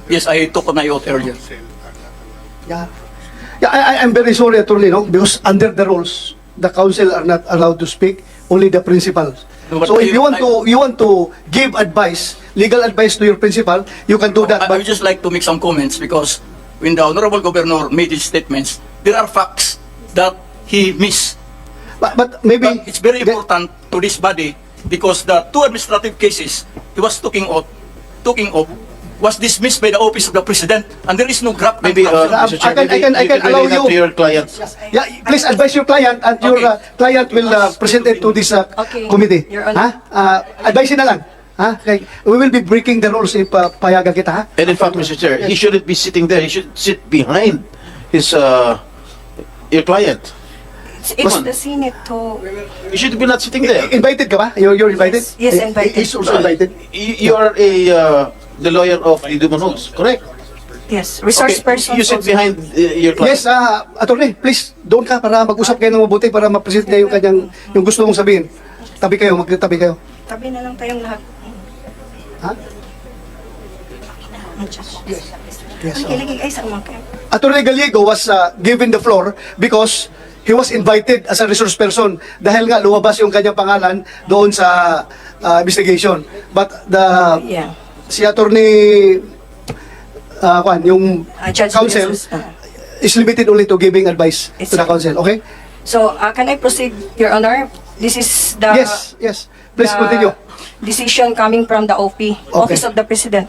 Yes, I took my oath earlier. Yeah. Yeah, I'm very sorry, Attorney, no? Because under the rules, the council are not allowed to speak, only the principal. No, but So if you want to give advice, legal advice to your principal, you can do that. I would just like to make some comments because when the Honorable Governor made his statements, there are facts that he missed. But maybe But it's very important to this body because the two administrative cases he was talking of was dismissed by the office of the President, and there is no graft. Maybe, Mr. Chair, I can allow relay that you. to your client. Yeah, please advise your client, and your client will present it to this committee. Your Honor. Advise na lang. Okay. We will be breaking the rules if payagan kita, ha? And in fact, Mr. Chair, he shouldn't be sitting there. He should sit behind his your client. It's the Senate to... You should be not sitting there. Invited ka ba? You're invited? Yes, invited. He's also invited. You are the lawyer of the Dumanjug, correct? Yes, resource person. You sit also. behind your client. Yes, attorney, please, doon ka para mag-usap kayo ng mabuti para ma-present niya yung gusto mong sabihin. Tabi kayo, magtabi kayo. Tabi na lang tayong lahat. Ha? Yes. Lagi ay sa mga kayo. Attorney Gallego was given the floor because he was invited as a resource person dahil nga lumabas yung kanyang pangalan doon sa investigation. But Yeah. si attorney yung Judge counsel Jesus, is limited only to giving advice Yes, to the sir. counsel. Okay? So, can I proceed, Your Honor? This is the... Yes. Please the continue. decision coming from the Office of the President.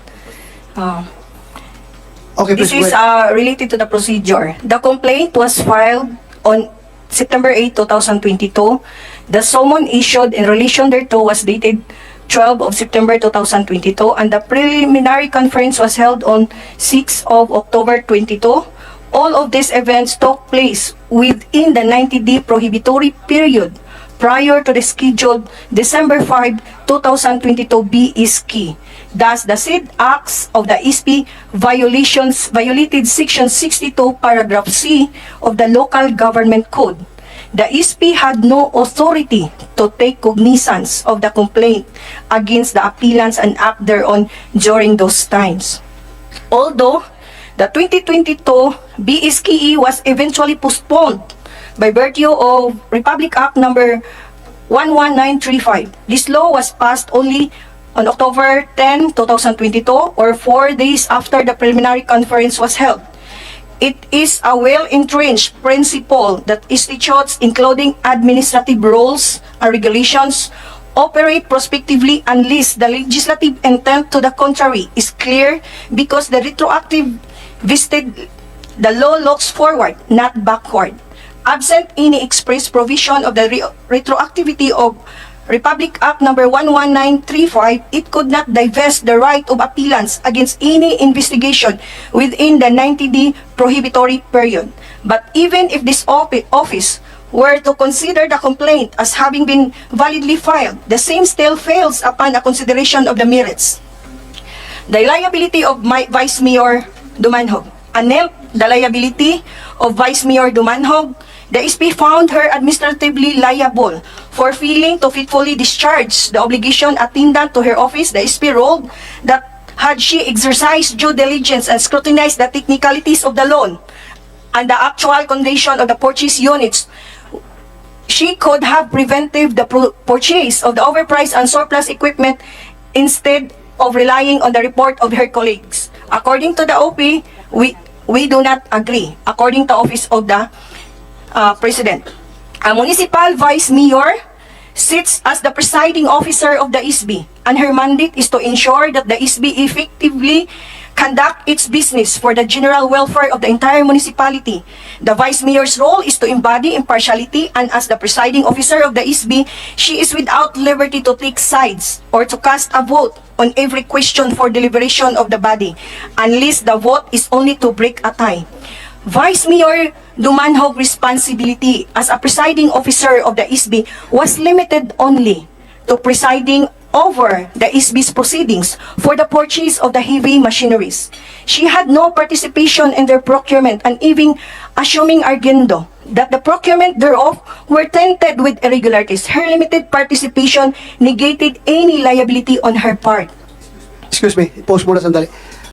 Okay, please This go is ahead. related to the procedure. The complaint was filed on September 8, 2022. The summon issued in relation thereto was dated 12 of September 2022, and the preliminary conference was held on 6 of October 22. All of these events took place within the 90-day prohibitory period prior to the scheduled December 5, 2022 BSK. Thus, the said acts of the ISP violated Section 62, Paragraph C of the Local Government Code. The ISP had no authority to take cognizance of the complaint against the appellants and act thereon during those times. Although the 2022 BSKE was eventually postponed by virtue of Republic Act number 11935. This law was passed only on October 10, 2022, or 4 days after the preliminary conference was held. It is a well-entrenched principle that institutes, including administrative rules and regulations, operate prospectively unless the legislative intent to the contrary is clear, because the retroactive vested the law looks forward, not backward. Absent any express provision of the retroactivity of Republic Act number 11935, it could not divest the right of appellants against any investigation within the 90-day prohibitory period. But even if this office were to consider the complaint as having been validly filed, the same still fails upon a consideration of the merits. The liability of Vice Mayor Dumanjug. Anent the liability of Vice Mayor Dumanjug, the SP found her administratively liable for failing to faithfully discharge the obligation attendant to her office. The SP ruled that had she exercised due diligence and scrutinized the technicalities of the loan and the actual condition of the purchase units, she could have prevented the purchase of the overpriced and surplus equipment instead of relying on the report of her colleagues. According to the OP, we do not agree. According to Office of the President, a municipal vice mayor sits as the presiding officer of the ISB, and her mandate is to ensure that the ISB effectively conduct its business for the general welfare of the entire municipality. The vice mayor's role is to embody impartiality, and as the presiding officer of the ISB, she is without liberty to take sides or to cast a vote on every question for deliberation of the body, unless the vote is only to break a tie. Vice Mayor Dumanjug's responsibility as a presiding officer of the ISB was limited only to presiding over the ISB's proceedings for the purchase of the heavy machineries. She had no participation in their procurement, and even assuming arguendo that the procurement thereof were tainted with irregularities, her limited participation negated any liability on her part. Excuse me, pause muna sandali.